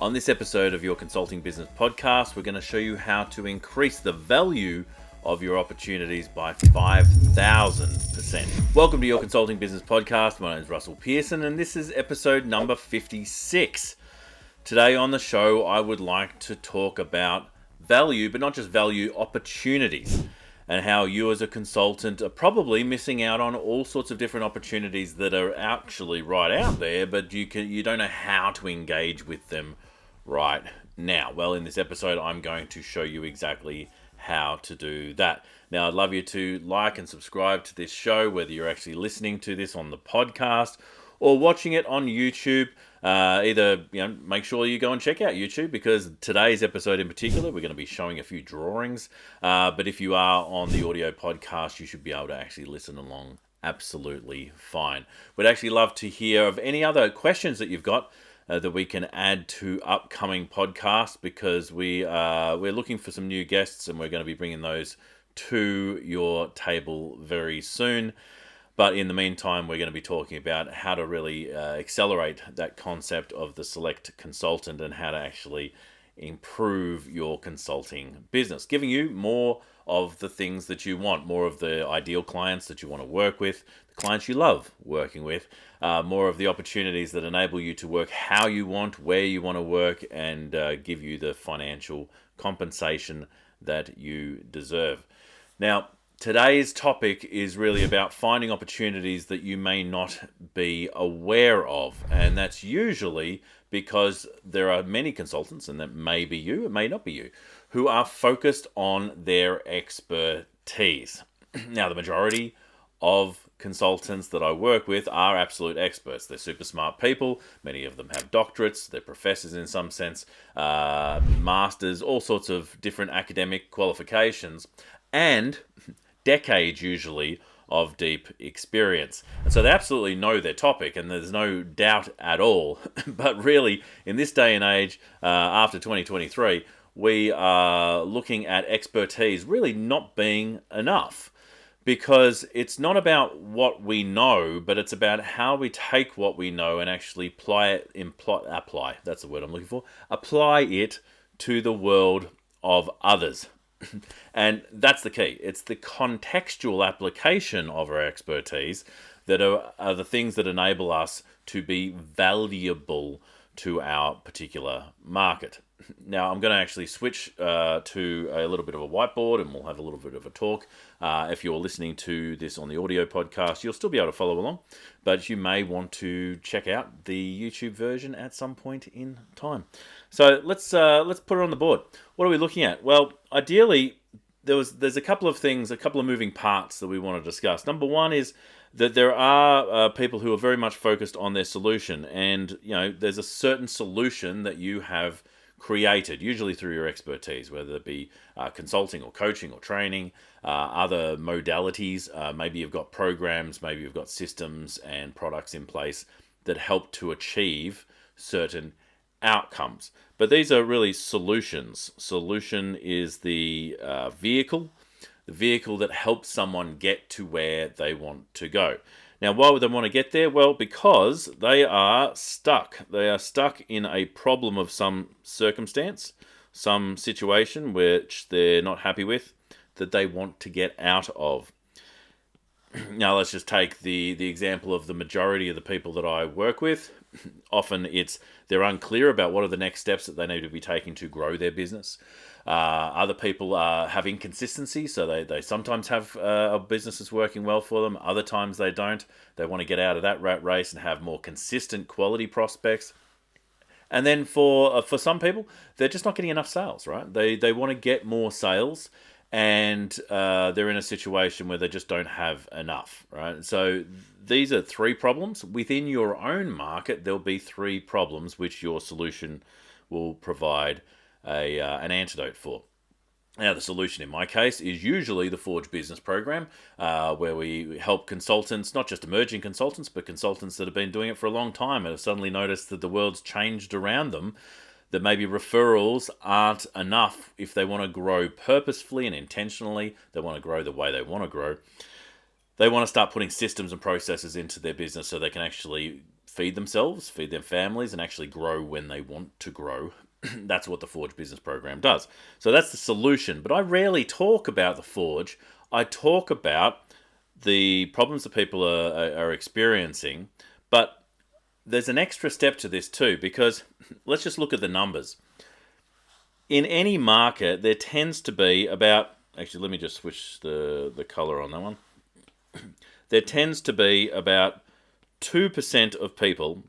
On this episode of your Consulting Business Podcast, we're going to show you how to increase the value of your opportunities by 5,000%. Welcome to your Consulting Business Podcast. My name is Russell Pearson, and this is episode number 56. Today on the show, I would like to talk about value, but not just value, opportunities, and how you as a consultant are probably missing out on all sorts of different opportunities that are actually right out there, but you don't know how to engage with them right now. Well, in this episode, I'm going to show you exactly how to do that. Now, I'd love you to like and subscribe to this show, whether you're actually listening to this on the podcast or watching it on YouTube. Make sure you go and check out YouTube, because today's episode in particular, we're going to be showing a few drawings. But if you are on the audio podcast, you should be able to actually listen along absolutely fine. We'd actually love to hear of any other questions that you've got that we can add to upcoming podcasts, because we're looking for some new guests, and we're going to be bringing those to your table very soon. But in the meantime, we're going to be talking about how to really accelerate that concept of the select consultant and how to actually improve your consulting business, giving you more of the things that you want, more of the ideal clients that you want to work with, the clients you love working with, more of the opportunities that enable you to work how you want, where you want to work, and give you the financial compensation that you deserve. Now, today's topic is really about finding opportunities that you may not be aware of, and that's usually because there are many consultants, and that may be you, it may not be you, who are focused on their expertise. Now, the majority of consultants that I work with are absolute experts. They're super smart people. Many of them have doctorates. They're professors in some sense, masters, all sorts of different academic qualifications, and decades usually of deep experience. And so they absolutely know their topic, and there's no doubt at all. But really, in this day and age, after 2023, we are looking at expertise really not being enough, because it's not about what we know, but it's about how we take what we know and actually apply that's the word I'm looking for, apply it to the world of others. And that's the key. It's the contextual application of our expertise that are the things that enable us to be valuable to our particular market. Now, I'm going to actually switch to a little bit of a whiteboard, and we'll have a little bit of a talk. If you're listening to this on the audio podcast, you'll still be able to follow along, but you may want to check out the YouTube version at some point in time. So let's put it on the board. What are we looking at? Well, ideally, there's a couple of things, a couple of moving parts that we want to discuss. Number one is that there are people who are very much focused on their solution, and there's a certain solution that you have created, usually through your expertise, whether it be consulting or coaching or training, other modalities. Maybe you've got programs, maybe you've got systems and products in place that help to achieve certain outcomes. But these are really solutions. Solution is the vehicle that helps someone get to where they want to go. Now, why would they want to get there? Well, because they are stuck. They are stuck in a problem of some circumstance, some situation which they're not happy with, that they want to get out of. Now, let's just take the example of the majority of the people that I work with. Often they're unclear about what are the next steps that they need to be taking to grow their business. Other people have inconsistency, so they sometimes have businesses working well for them. Other times they don't. They want to get out of that rat race and have more consistent quality prospects. And then for some people, they're just not getting enough sales, right? They want to get more sales, and they're in a situation where they just don't have enough, right? So these are three problems. Within your own market, there'll be three problems which your solution will provide an antidote for. Now, the solution in my case is usually the Forge Business Program, where we help consultants, not just emerging consultants, but consultants that have been doing it for a long time and have suddenly noticed that the world's changed around them, that maybe referrals aren't enough if they want to grow purposefully and intentionally. They want to grow the way they want to grow. They want to start putting systems and processes into their business so they can actually feed themselves, feed their families, and actually grow when they want to grow. That's what the Forge Business Program does. So that's the solution. But I rarely talk about the Forge. I talk about the problems that people are experiencing. But there's an extra step to this too, because let's just look at the numbers. In any market, there tends to be about... Actually, let me just switch the color on that one. There tends to be about 2% of people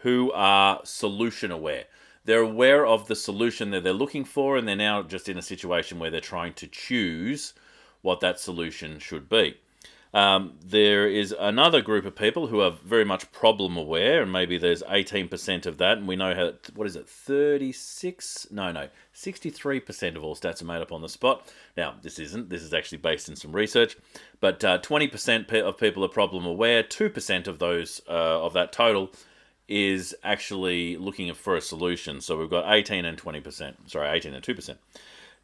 who are solution aware. They're aware of the solution that they're looking for, and they're now just in a situation where they're trying to choose what that solution should be. There is another group of people who are very much problem aware, and maybe there's 18% of that, and we know how, 63% of all stats are made up on the spot. Now, this is actually based in some research, but 20% of people are problem aware. 2% of those, of that total, is actually looking for a solution. So we've got 18 and 2%.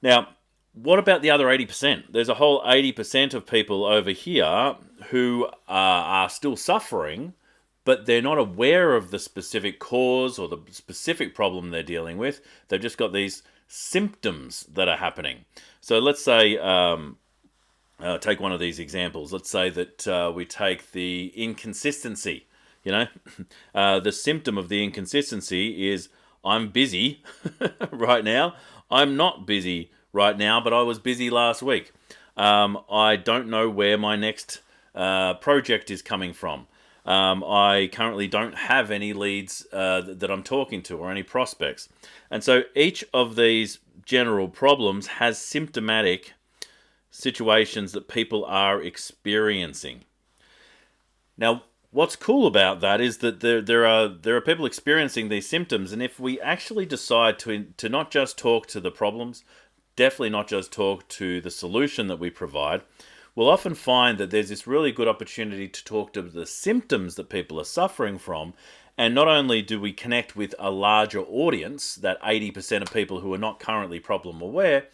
Now, what about the other 80%? There's a whole 80% of people over here who are still suffering, but they're not aware of the specific cause or the specific problem they're dealing with. They've just got these symptoms that are happening. So let's say, take one of these examples. Let's say that we take the inconsistency. The symptom of the inconsistency is I'm busy right now. I'm not busy right now, but I was busy last week. I don't know where my next project is coming from. I currently don't have any leads that I'm talking to or any prospects. And so each of these general problems has symptomatic situations that people are experiencing. Now, what's cool about that is that there are people experiencing these symptoms, and if we actually decide to not just talk to the problems, definitely not just talk to the solution that we provide, we'll often find that there's this really good opportunity to talk to the symptoms that people are suffering from. And not only do we connect with a larger audience, that 80% of people who are not currently problem aware,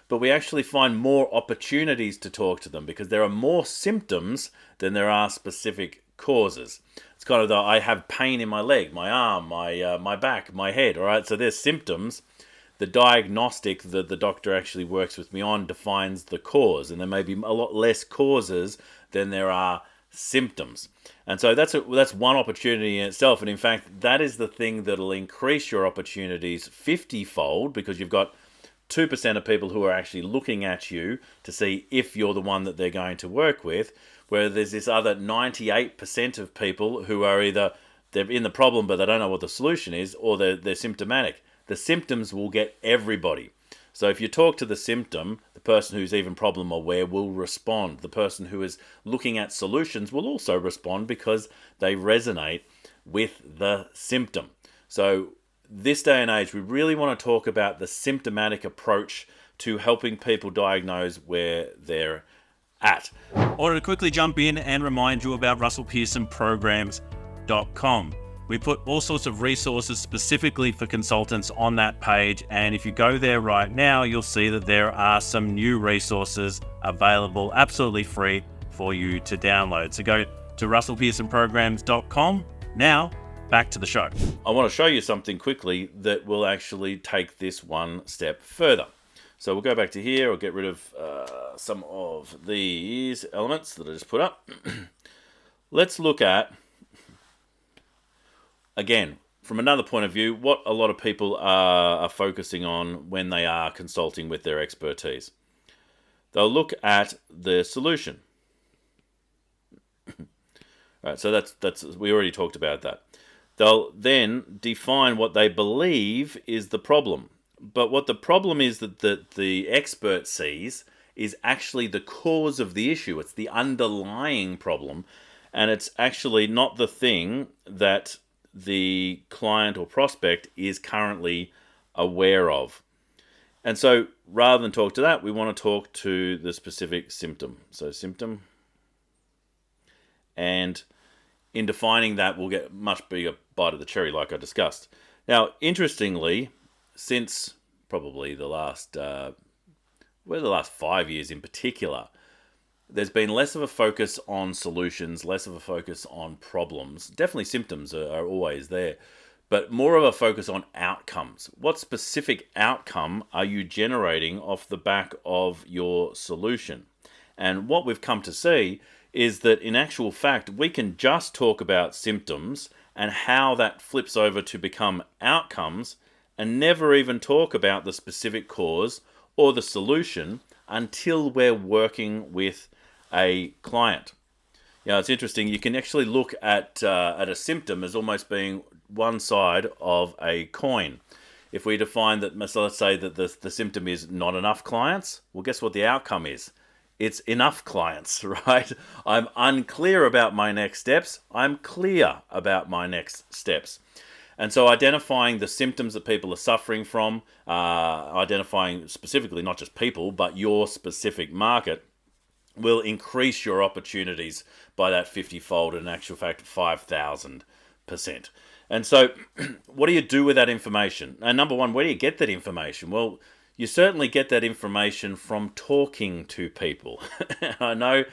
but we actually find more opportunities to talk to them because there are more symptoms than there are specific causes. It's kind of I have pain in my leg, my arm, my back, my head. All right, so there's symptoms. The diagnostic that the doctor actually works with me on defines the cause, and there may be a lot less causes than there are symptoms. And so that's one opportunity in itself. And in fact, that is the thing that'll increase your opportunities 50-fold, because you've got 2% of people who are actually looking at you to see if you're the one that they're going to work with, where there's this other 98% of people who are either they're in the problem but they don't know what the solution is, or they're symptomatic. The symptoms will get everybody. So if you talk to the symptom, the person who's even problem aware will respond. The person who is looking at solutions will also respond because they resonate with the symptom. So this day and age, we really want to talk about the symptomatic approach to helping people diagnose where they're at. I wanted to quickly jump in and remind you about RussellPearsonPrograms.com. We put all sorts of resources specifically for consultants on that page, and if you go there right now, you'll see that there are some new resources available absolutely free for you to download. So go to RussellPearsonPrograms.com. Now, back to the show. I want to show you something quickly that will actually take this one step further. So we'll go back to here. I'll get rid of some of these elements that I just put up. Let's look at, again, from another point of view, what a lot of people are focusing on when they are consulting with their expertise. They'll look at the solution. Right, so that's we already talked about that. They'll then define what they believe is the problem. But what the problem is that the expert sees is actually the cause of the issue. It's the underlying problem, and it's actually not the thing that the client or prospect is currently aware of. And so rather than talk to that, we want to talk to the specific symptom. So symptom. And in defining that, we'll get a much bigger bite of the cherry, like I discussed. Now, interestingly, since probably the last 5 years in particular, there's been less of a focus on solutions, less of a focus on problems. Definitely symptoms are always there, but more of a focus on outcomes. What specific outcome are you generating off the back of your solution? And what we've come to see is that in actual fact, we can just talk about symptoms and how that flips over to become outcomes and never even talk about the specific cause or the solution until we're working with a client. It's interesting. You can actually look at a symptom as almost being one side of a coin. If we define that, so let's say that the symptom is not enough clients, well, guess what the outcome is? It's enough clients, right? I'm unclear about my next steps. I'm clear about my next steps. And so identifying the symptoms that people are suffering from, identifying specifically not just people, but your specific market, will increase your opportunities by that 50-fold, in actual fact, 5,000%. And so what do you do with that information? And number one, where do you get that information? Well, you certainly get that information from talking to people. I know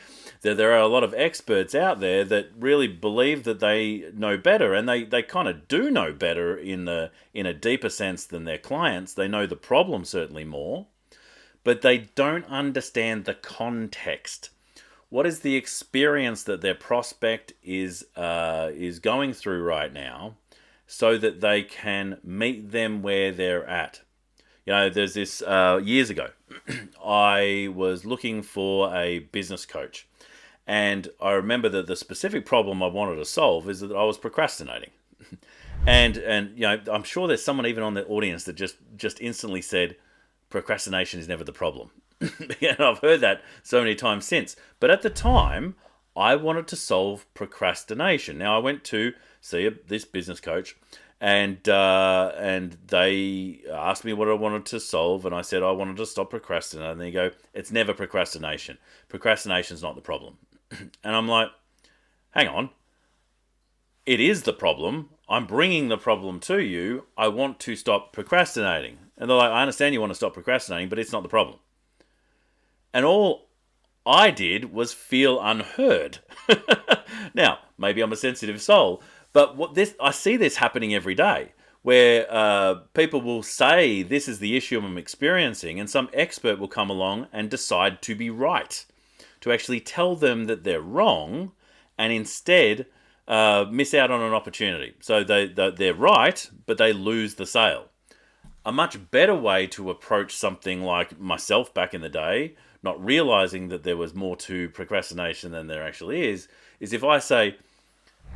that there are a lot of experts out there that really believe that they know better, and they kind of do know better in a deeper sense than their clients. They know the problem certainly more, but they don't understand the context. What is the experience that their prospect is going through right now, so that they can meet them where they're at? There's this, years ago, I was looking for a business coach. And I remember that the specific problem I wanted to solve is that I was procrastinating. And I'm sure there's someone even on the audience that just instantly said, procrastination is never the problem. And I've heard that so many times since. But at the time, I wanted to solve procrastination. Now, I went to see this business coach, and they asked me what I wanted to solve, and I said I wanted to stop procrastinating. And they go, it's never procrastination. Procrastination's not the problem. And I'm like, hang on. It is the problem. I'm bringing the problem to you. I want to stop procrastinating. And they're like, I understand you want to stop procrastinating, but it's not the problem. And all I did was feel unheard. Now, maybe I'm a sensitive soul, but I see this happening every day, where people will say this is the issue I'm experiencing, and some expert will come along and decide to be right, to actually tell them that they're wrong, and instead miss out on an opportunity. So they're right, but they lose the sale. A much better way to approach something like myself back in the day, not realizing that there was more to procrastination than there actually is if I say,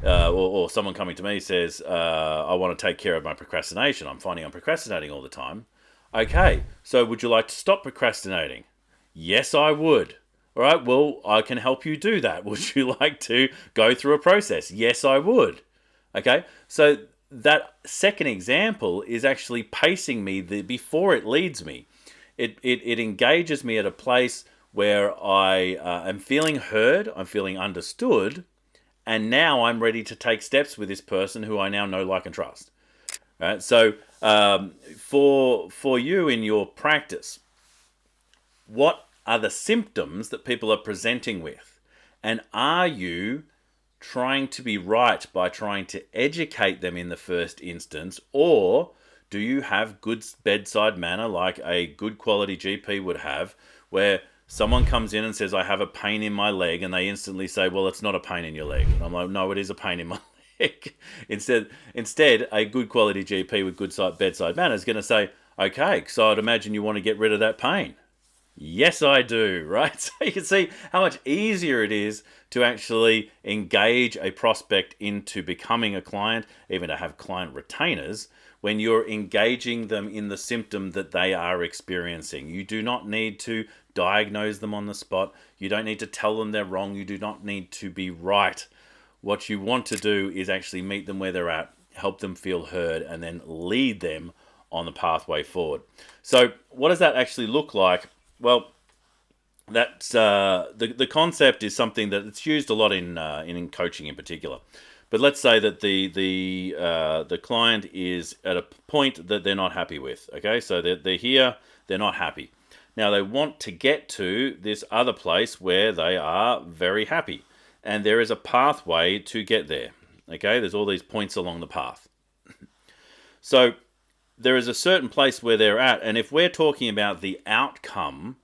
or someone coming to me says, I want to take care of my procrastination. I'm finding I'm procrastinating all the time. Okay, so would you like to stop procrastinating? Yes, I would. All right, well, I can help you do that. Would you like to go through a process? Yes, I would. Okay, so that second example is actually pacing me before it leads me. It engages me at a place where I am feeling heard, I'm feeling understood, and now I'm ready to take steps with this person who I now know, like, and trust. All right, so for you in your practice, what are the symptoms that people are presenting with? And are you trying to be right by trying to educate them in the first instance, or do you have good bedside manner like a good quality GP would have, where someone comes in and says, I have a pain in my leg, and they instantly say, well, it's not a pain in your leg. And I'm like, no, it is a pain in my leg. Instead, a good quality GP with good bedside manner is going to say, okay, so I'd imagine you want to get rid of that pain. Yes, I do, right? So you can see how much easier it is to actually engage a prospect into becoming a client, even to have client retainers, when you're engaging them in the symptom that they are experiencing. You do not need to diagnose them on the spot. You don't need to tell them they're wrong. You do not need to be right. What you want to do is actually meet them where they're at, help them feel heard, and then lead them on the pathway forward. So what does that actually look like? Well, that's the concept is something that it's used a lot in coaching in particular. But let's say that the client is at a point that they're not happy with. Okay, so they're here, they're not happy. Now, they want to get to this other place where they are very happy. And there is a pathway to get there. Okay, there's all these points along the path. So there is a certain place where they're at. And if we're talking about the outcome,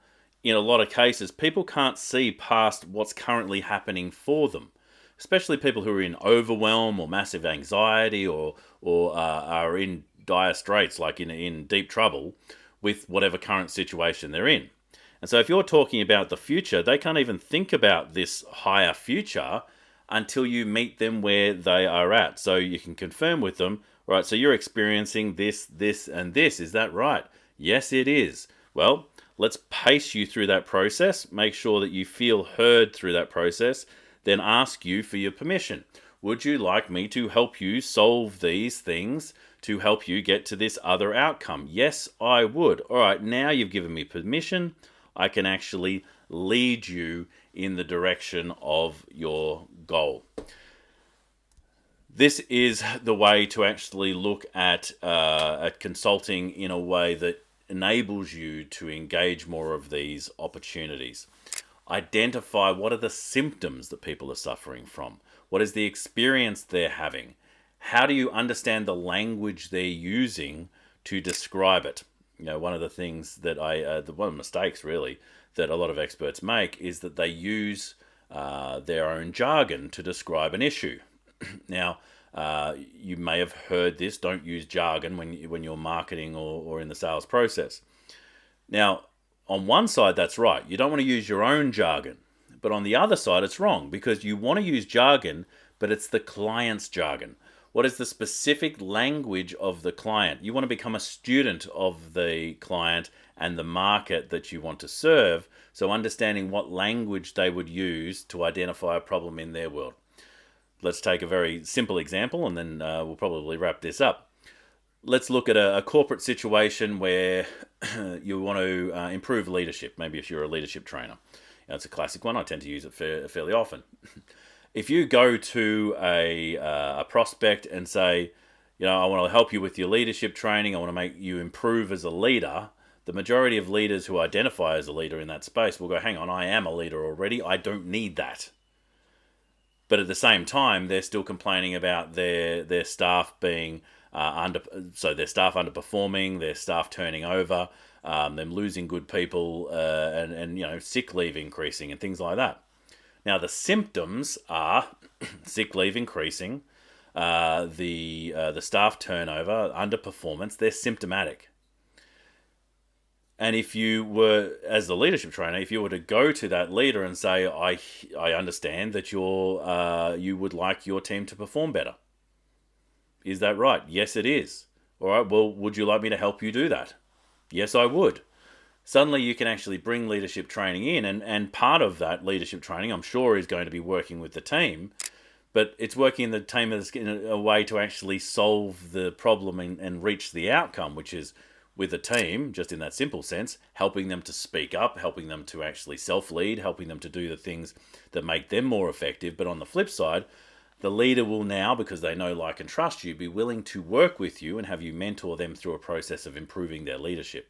in a lot of cases, people can't see past what's currently happening for them. Especially people who are in overwhelm or massive anxiety or are in dire straits, like in deep trouble with whatever current situation they're in. And so if you're talking about the future, they can't even think about this higher future until you meet them where they are at. So you can confirm with them, right, so you're experiencing this, this, and this. Is that right? Yes, it is. Well, let's pace you through that process. Make sure that you feel heard through that process. Then ask you for your permission. Would you like me to help you solve these things to help you get to this other outcome? Yes, I would. All right, now you've given me permission. I can actually lead you in the direction of your goal. This is the way to actually look at consulting in a way that enables you to engage more of these opportunities. Identify what are the symptoms that people are suffering from. What is the experience they're having? How do you understand the language they're using to describe it? You know, one of the things that one of the mistakes really that a lot of experts make is that they use their own jargon to describe an issue. Now, you may have heard this: don't use jargon when you're marketing or in the sales process. Now, on one side, that's right. You don't want to use your own jargon. But on the other side, it's wrong, because you want to use jargon, but it's the client's jargon. What is the specific language of the client? You want to become a student of the client and the market that you want to serve. So understanding what language they would use to identify a problem in their world. Let's take a very simple example, and then we'll probably wrap this up. Let's look at a corporate situation where you want to improve leadership. Maybe if you're a leadership trainer. It's a classic one. I tend to use it fairly often. If you go to a prospect and say, I want to help you with your leadership training, I want to make you improve as a leader, the majority of leaders who identify as a leader in that space will go, hang on, I am a leader already. I don't need that. But at the same time, they're still complaining about their staff being their staff underperforming, their staff turning over, them losing good people, and sick leave increasing and things like that. Now the symptoms are sick leave increasing, the staff turnover, underperformance. They're symptomatic. And if you were, as the leadership trainer, if you were to go to that leader and say, I understand that you would like your team to perform better. Is that right? Yes, it is. All right, well, would you like me to help you do that? Yes, I would. Suddenly you can actually bring leadership training in, and part of that leadership training, I'm sure, is going to be working with the team, but it's working in the team in a way to actually solve the problem and reach the outcome, which is with the team, just in that simple sense, helping them to speak up, helping them to actually self-lead, helping them to do the things that make them more effective. But on the flip side, the leader will now, because they know, like, and trust you, be willing to work with you and have you mentor them through a process of improving their leadership.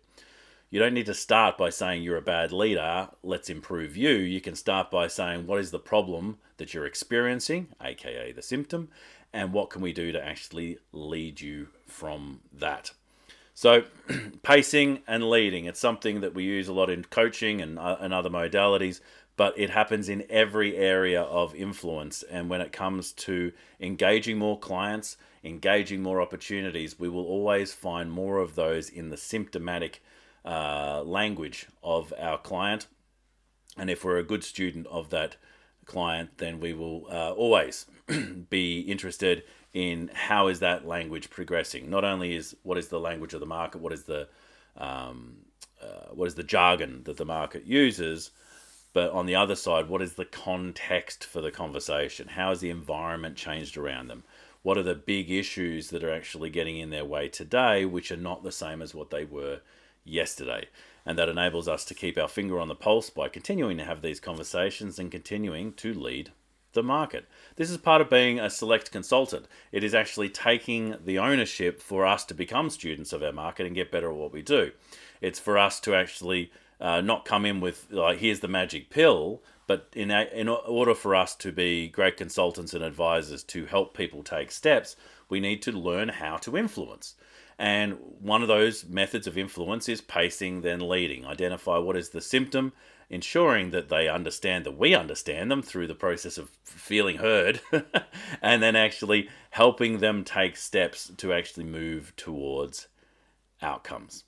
You don't need to start by saying you're a bad leader, let's improve you. You can start by saying, what is the problem that you're experiencing, aka the symptom, and what can we do to actually lead you from that? So pacing and leading, it's something that we use a lot in coaching and other modalities, but it happens in every area of influence. And when it comes to engaging more clients, engaging more opportunities, we will always find more of those in the symptomatic language of our client. And if we're a good student of that client, then we will always be interested in how is that language progressing. Not only is what is the language of the market, what is the jargon that the market uses, but on the other side, what is the context for the conversation? How has the environment changed around them? What are the big issues that are actually getting in their way today, which are not the same as what they were yesterday? And that enables us to keep our finger on the pulse by continuing to have these conversations and continuing to lead the market. This is part of being a select consultant. It is actually taking the ownership for us to become students of our market and get better at what we do. It's for us to actually not come in with like, here's the magic pill, but in order for us to be great consultants and advisors to help people take steps, we need to learn how to influence. And one of those methods of influence is pacing, then leading. Identify what is the symptom, ensuring that they understand that we understand them through the process of feeling heard, and then actually helping them take steps to actually move towards outcomes.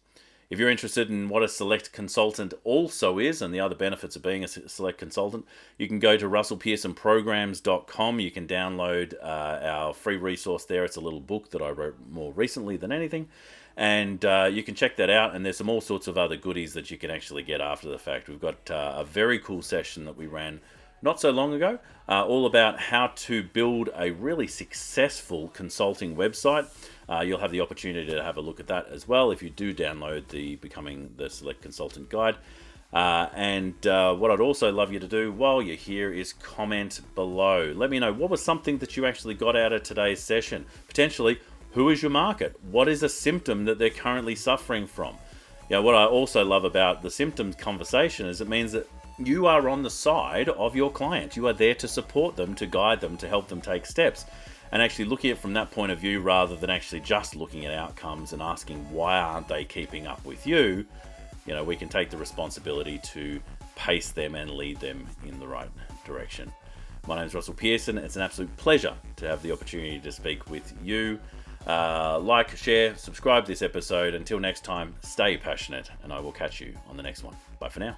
If you're interested in what a select consultant also is and the other benefits of being a select consultant, you can go to russellpearsonprograms.com. You can download our free resource there. It's a little book that I wrote more recently than anything. And you can check that out. And there's some all sorts of other goodies that you can actually get after the fact. We've got a very cool session that we ran not so long ago, all about how to build a really successful consulting website. You'll have the opportunity to have a look at that as well if you do download the Becoming the Select Consultant Guide. And what I'd also love you to do while you're here is comment below. Let me know what was something that you actually got out of today's session. Potentially, who is your market? What is a symptom that they're currently suffering from? What I also love about the symptoms conversation is it means that you are on the side of your client. You are there to support them, to guide them, to help them take steps. And actually looking at it from that point of view rather than actually just looking at outcomes and asking why aren't they keeping up with you, we can take the responsibility to pace them and lead them in the right direction. My name is Russell Pearson. It's an absolute pleasure to have the opportunity to speak with you. Like, share, subscribe to this episode. Until next time, stay passionate, and I will catch you on the next one. Bye for now.